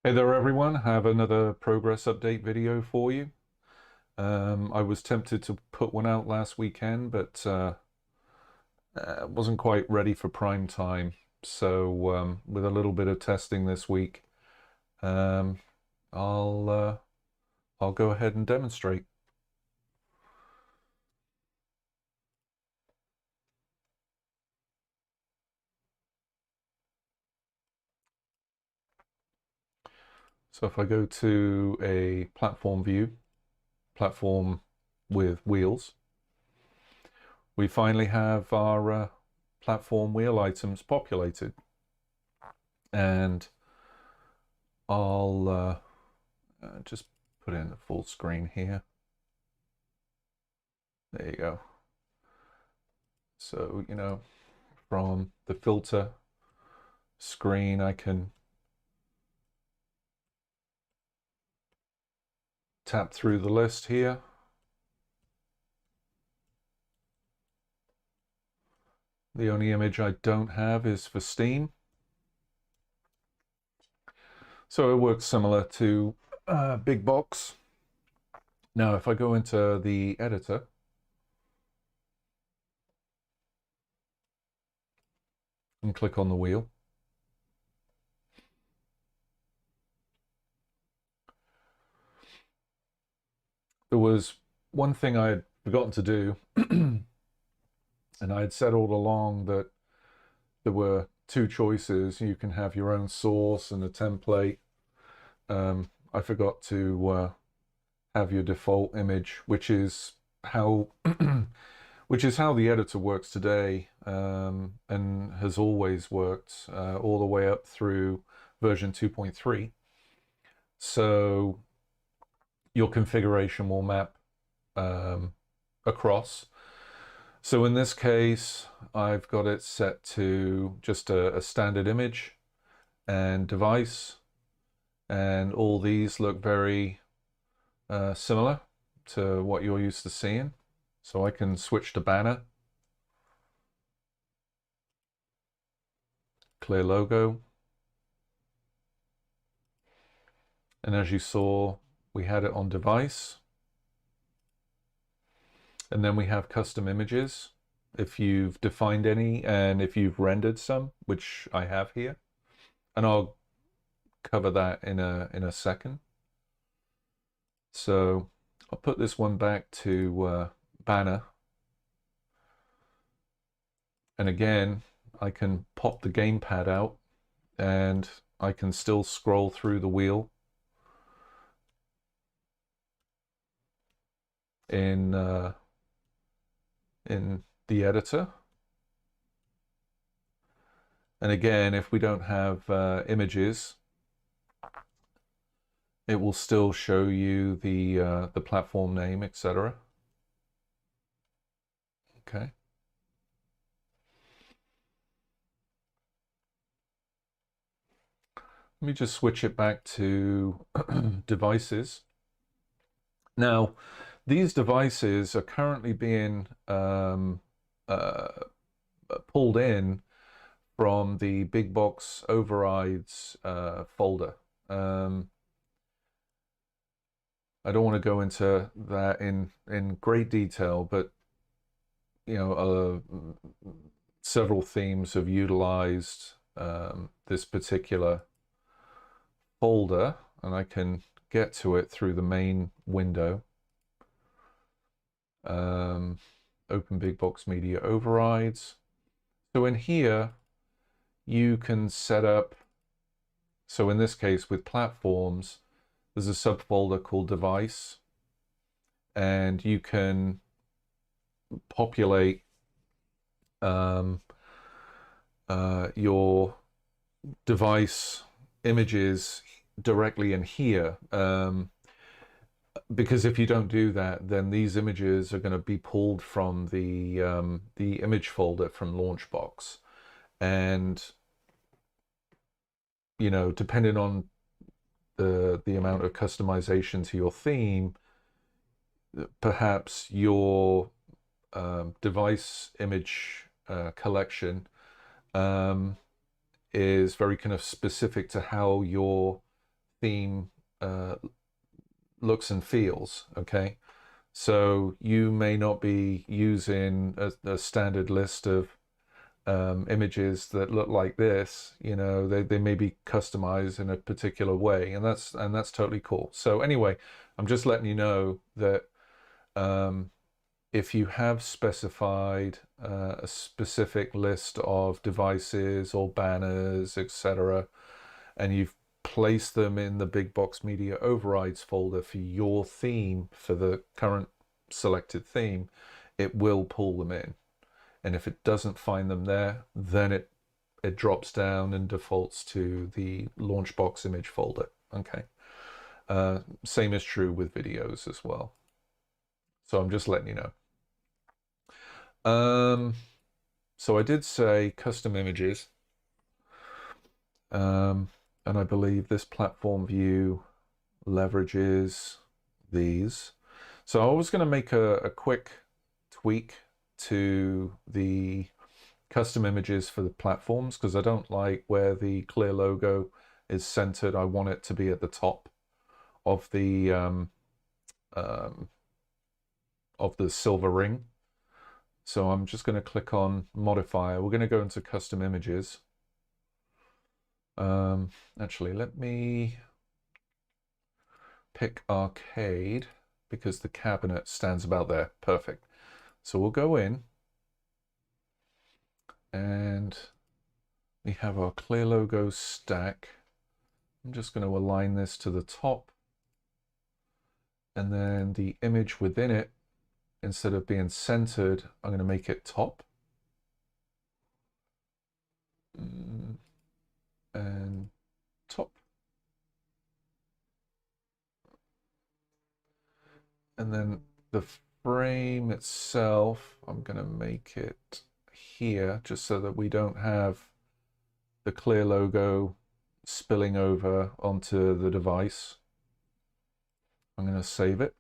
Hey there everyone, have another progress update video for you. I was tempted to put one out last weekend, but wasn't quite ready for prime time. So with a little bit of testing this week, um, I'll uh, I'll go ahead and demonstrate. So if I go to a platform view, platform with wheels, we finally have our platform wheel items populated. And I'll just put in the full screen here. There you go. So, from the filter screen, I can tap through the list here. The only image I don't have is for Steam. So it works similar to Big Box. Now, if I go into the editor, and click on the wheel, there was one thing I had forgotten to do, and I had said all along that there were two choices. You can have your own source and a template. I forgot to have your default image, which is how which is how the editor works today, and has always worked all the way up through version 2.3. So your configuration will map across. So in this case, I've got it set to just a standard image and device, and all these look very similar to what you're used to seeing. So I can switch to banner, clear logo, and as you saw, we had it on device, and then we have custom images if you've defined any and if you've rendered some, which I have here, and I'll cover that in a second. So I'll put this one back to banner, and again I can pop the gamepad out and I can still scroll through the wheel in in the editor. And again, if we don't have images, it will still show you the platform name, etc. Okay. Let me just switch it back to devices. Now, these devices are currently being uh, pulled in from the Big Box Overrides folder. I don't want to go into that in great detail, but several themes have utilized this particular folder, and I can get to it through the main window. Open Big Box Media Overrides. So in here, you can set up, so in this case with platforms, there's a subfolder called device, and you can populate your device images directly in here. Because if you don't do that, then these images are going to be pulled from the image folder from Launchbox, and depending on the amount of customization to your theme, perhaps your device image collection is very kind of specific to how your theme looks and feels, okay? So you may not be using a standard list of images that look like this. You know, they may be customized in a particular way, and that's totally cool. So anyway, I'm just letting you know that if you have specified a specific list of devices or banners, etc., and you've placed them in the Big Box Media Overrides folder for your theme, for the current selected theme, it will pull them in. And if it doesn't find them there, then it drops down and defaults to the Launchbox image folder. Okay. Same is true with videos as well. So I'm just letting you know. So I did say custom images. And I believe this platform view leverages these. So I was going to make a quick tweak to the custom images for the platforms, because I don't like where the clear logo is centered. I want it to be at the top of the silver ring. So I'm just going to click on modifier. We're going to go into custom images. Actually, let me pick arcade, because the cabinet stands about there. Perfect. So we'll go in and we have our clear logo stack. I'm just going to align this to the top, and then the image within it, instead of being centered, I'm going to make it top. And top. And then the frame itself, I'm going to make it here, just so that we don't have the clear logo spilling over onto the device. I'm going to save it.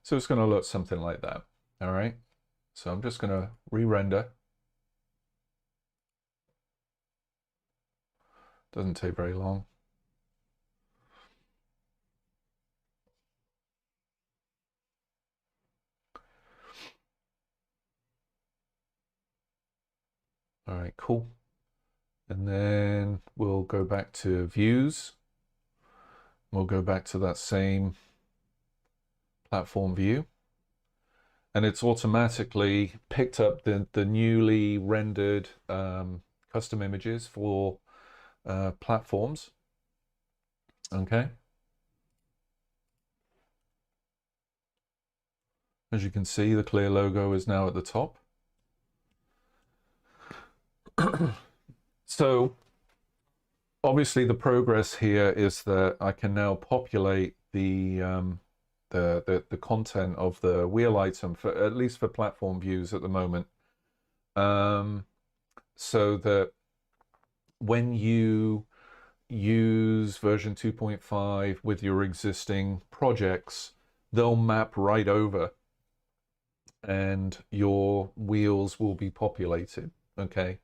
So it's going to look something like that. All right. So I'm just going to re-render. Doesn't take very long. All right, cool. And then we'll go back to views. We'll go back to that same platform view. And it's automatically picked up the newly rendered custom images for platforms. Okay. As you can see, the clear logo is now at the top. So obviously the progress here is that I can now populate the content of the wheel item, for at least for platform views at the moment, so that when you use version 2.5 with your existing projects, they'll map right over and your wheels will be populated, okay,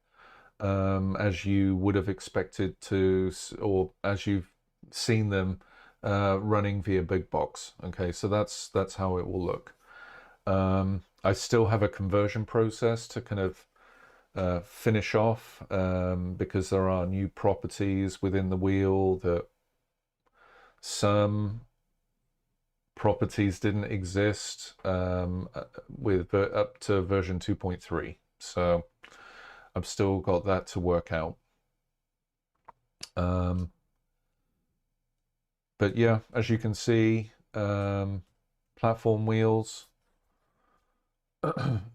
as you would have expected to, or as you've seen them running via Big Box. Okay, so that's how it will look. I still have a conversion process to kind of finish off, because there are new properties within the wheel that some properties didn't exist with up to version 2.3. So I've still got that to work out. But yeah, as you can see, platform wheels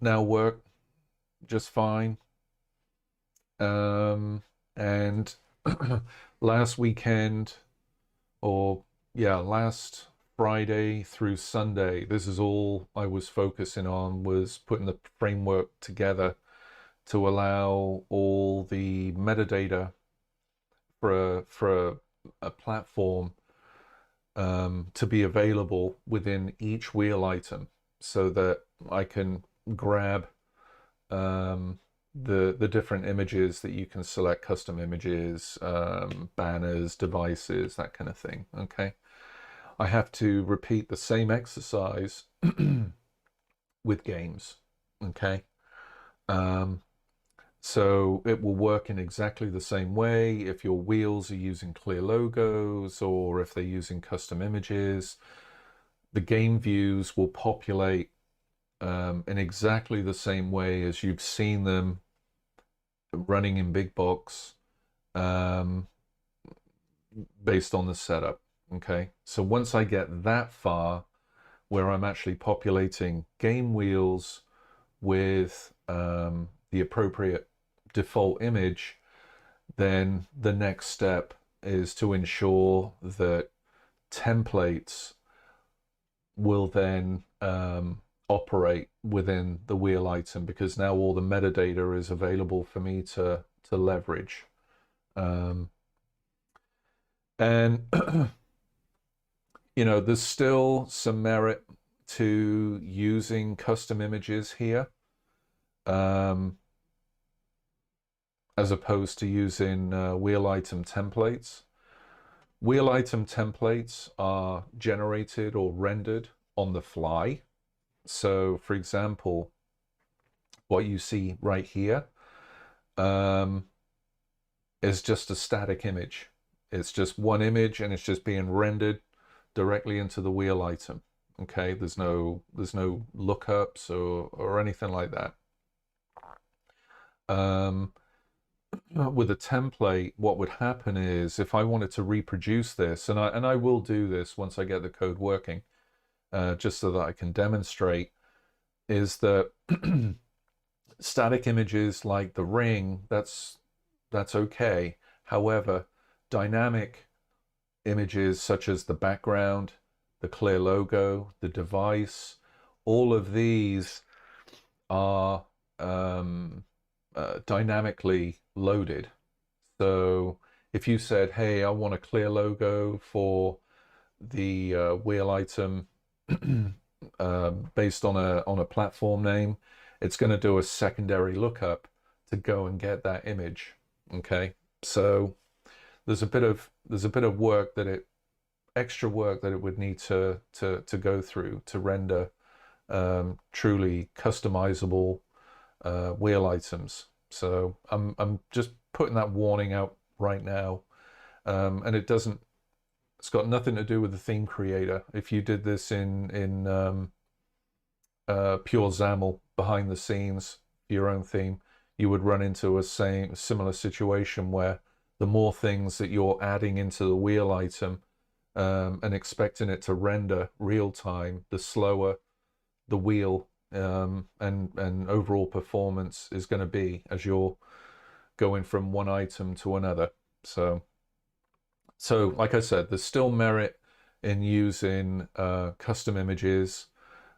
now work just fine. And last weekend, or yeah, last Friday through Sunday, this is all I was focusing on, was putting the framework together to allow all the metadata for a platform to be available within each wheel item, so that I can grab the different images that you can select, custom images, banners, devices, that kind of thing. Okay, I have to repeat the same exercise with games. Okay, so it will work in exactly the same way if your wheels are using clear logos or if they're using custom images. The game views will populate in exactly the same way as you've seen them running in Big Box, based on the setup. Okay, so once I get that far where I'm actually populating game wheels with the appropriate default image, then the next step is to ensure that templates will then operate within the wheel item, because now all the metadata is available for me to leverage. And you know, there's still some merit to using custom images here, as opposed to using wheel item templates. Wheel item templates are generated or rendered on the fly. So, for example, what you see right here is just a static image. It's just one image and it's just being rendered directly into the wheel item. Okay, there's no lookups or anything like that. With a template, what would happen is if I wanted to reproduce this, and I will do this once I get the code working, just so that I can demonstrate, is that static images like the ring, that's okay. However, dynamic images such as the background, the clear logo, the device, all of these are dynamically loaded. So if you said, hey, I want a clear logo for the wheel item based on a platform name, it's going to do a secondary lookup to go and get that image. Okay, so there's a bit of work that extra work that it would need to go through to render truly customizable wheel items. So I'm just putting that warning out right now, and it's got nothing to do with the theme creator. If you did this in pure XAML behind the scenes, your own theme, you would run into a similar situation where the more things that you're adding into the wheel item and expecting it to render real time, the slower the wheel and overall performance is going to be as you're going from one item to another. So like I said, there's still merit in using custom images.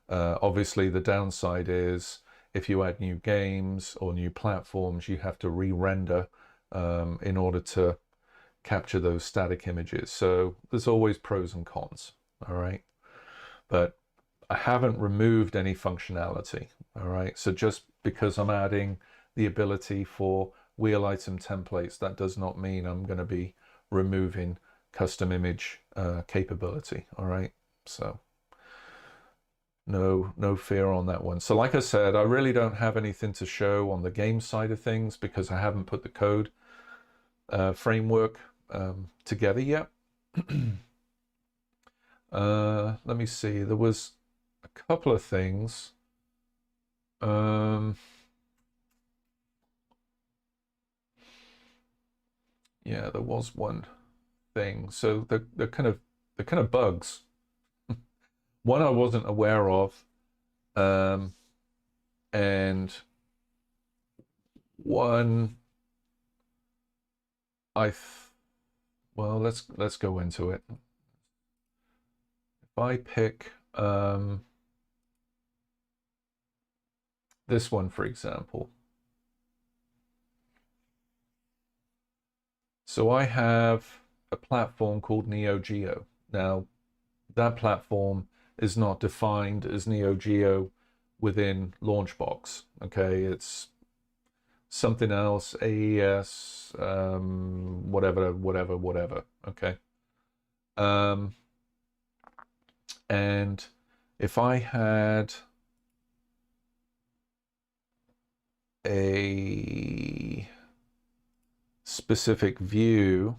Obviously, the downside is if you add new games or new platforms, you have to re-render in order to capture those static images. So there's always pros and cons, all right? But I haven't removed any functionality, all right? So just because I'm adding the ability for wheel item templates, that does not mean I'm going to be removing custom image capability, all right? So no fear on that one. So like I said, I really don't have anything to show on the game side of things because I haven't put the code framework together yet. Let me see, there was a couple of things. Yeah, there was one thing. So they're kind of bugs. One I wasn't aware of, and one well, let's go into it. If I pick this one, for example. So I have a platform called Neo Geo. Now, that platform is not defined as Neo Geo within Launchbox. Okay, it's something else, AES, whatever. Okay. Um, and if I had a specific view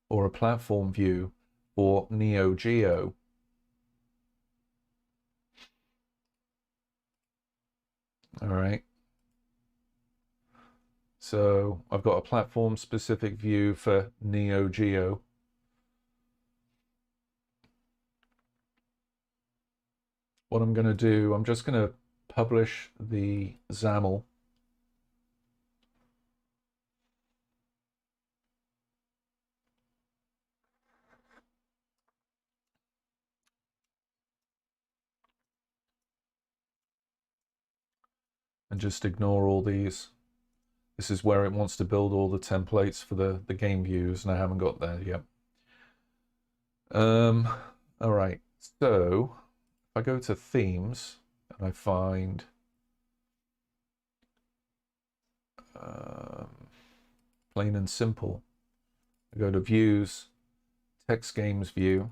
or a platform view for Neo Geo, all right. So I've got a platform specific view for Neo Geo. What I'm going to do, I'm just going to publish the XAML. And just ignore all these. This is where it wants to build all the templates for the game views, and I haven't got there yet. All right, so if I go to themes and I find plain and simple, I go to views, text games view.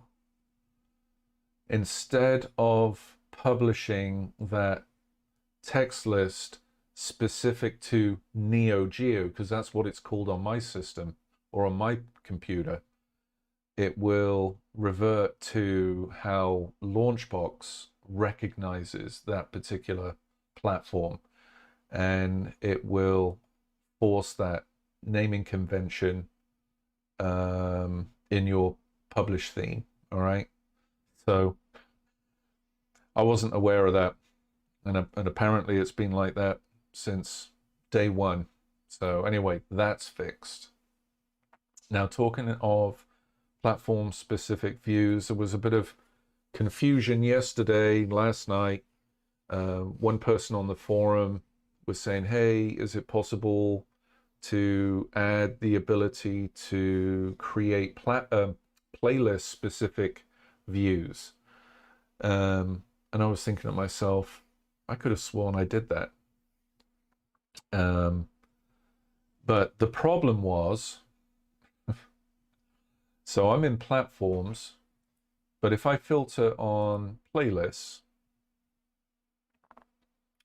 Instead of publishing that text list specific to Neo Geo, because that's what it's called on my system or on my computer, it will revert to how Launchbox recognizes that particular platform, and it will force that naming convention in your publish theme. All right. So I wasn't aware of that, and apparently it's been like that since day one. So anyway, that's fixed. Now, talking of platform specific views, there was a bit of confusion last night. One person on the forum was saying, hey, is it possible to add the ability to create playlist specific views? And I was thinking to myself, I could have sworn I did that. But the problem was, so I'm in platforms, but if I filter on playlists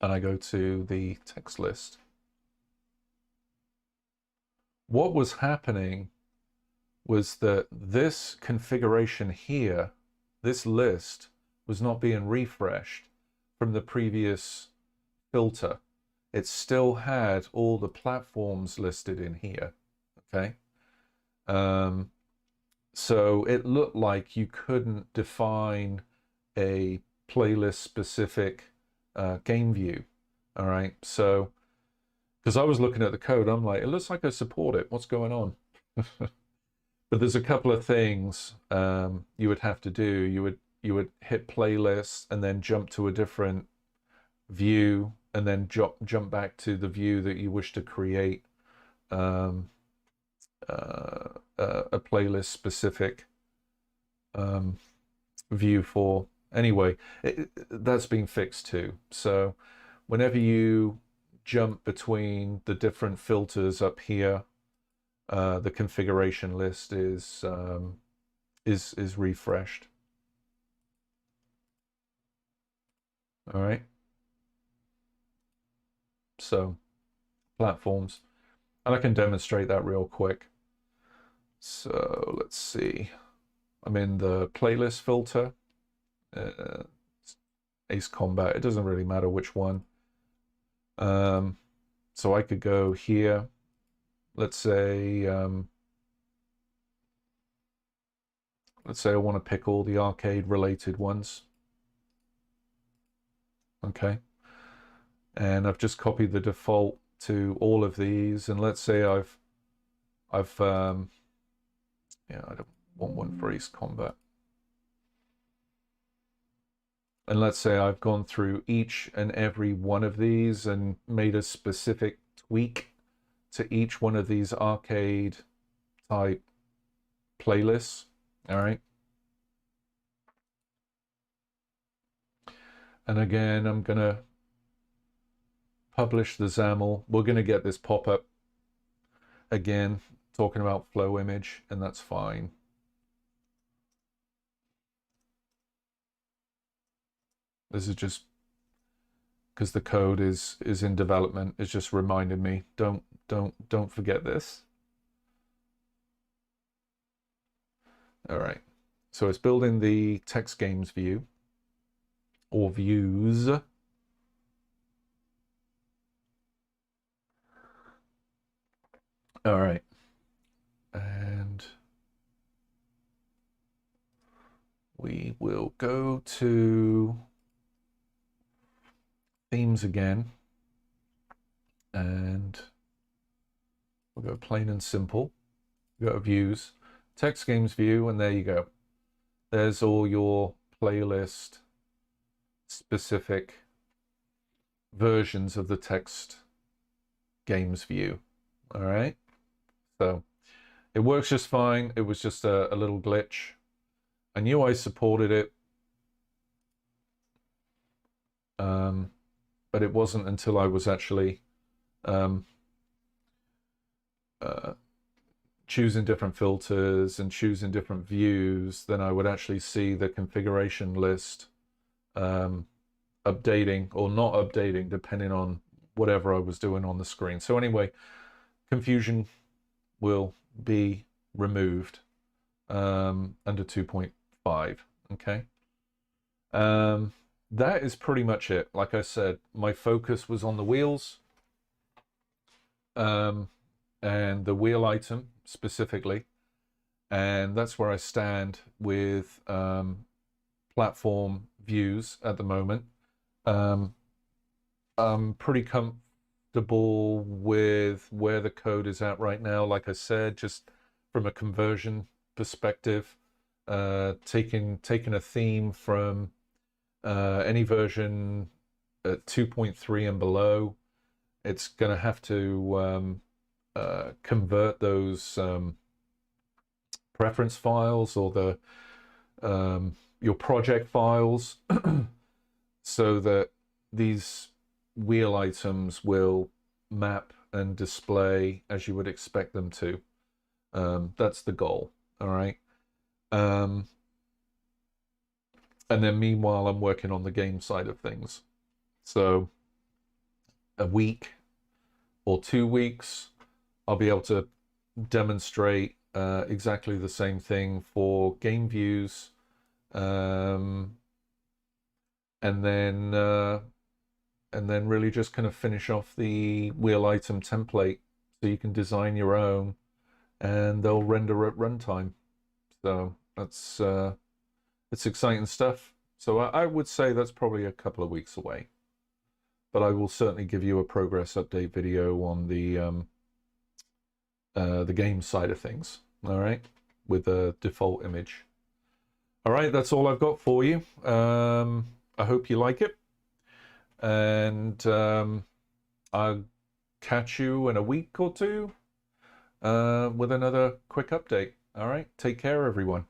and I go to the text list, what was happening was that this configuration here, this list, was not being refreshed from the previous filter. It still had all the platforms listed in here, okay? So it looked like you couldn't define a playlist specific game view, all right? So, because I was looking at the code, I'm like, it looks like I support it. What's going on? But there's a couple of things you would have to do. You would hit playlists and then jump to a different view and then jump back to the view that you wish to create a playlist specific view for. Anyway, that's been fixed too. So whenever you jump between the different filters up here, the configuration list is refreshed. All right. So platforms, and I can demonstrate that real quick. So let's see. I'm in the playlist filter, Ace Combat. It doesn't really matter which one. So I could go here. Let's say I want to pick all the arcade related ones. Okay. And I've just copied the default to all of these. And let's say yeah, I don't want one for Ace Combat. And let's say I've gone through each and every one of these and made a specific tweak to each one of these arcade type playlists. All right. And again, I'm gonna publish the XAML. We're going to get this pop-up again, talking about flow image, and that's fine. This is just because the code is in development. It's just reminded me, don't forget this. All right, so it's building the text games view or views. All right, and we will go to themes again, and we'll go plain and simple. Go to views, text games view, and there you go. There's all your playlist specific versions of the text games view. All right, so it works just fine. It was just a little glitch. I knew I supported it, but it wasn't until I was actually choosing different filters and choosing different views, then I would actually see the configuration list updating or not updating depending on whatever I was doing on the screen. So anyway, confusion will be removed under 2.5. Okay. That is pretty much it. Like I said, my focus was on the wheels and the wheel item specifically, and that's where I stand with platform views at the moment. I'm pretty comfortable with where the code is at right now. Like I said, just from a conversion perspective, taking a theme from any version at 2.3 and below, it's going to have to convert those preference files or the your project files so that these wheel items will map and display as you would expect them to. That's the goal. All right. And then meanwhile, I'm working on the game side of things. So a week or 2 weeks, I'll be able to demonstrate exactly the same thing for game views. And then really just kind of finish off the wheel item template so you can design your own and they'll render at runtime. So that's it's exciting stuff. So I would say that's probably a couple of weeks away, but I will certainly give you a progress update video on the game side of things. All right, with the default image. All right, that's all I've got for you. I hope you like it, and I'll catch you in a week or two with another quick update. All right, take care, everyone.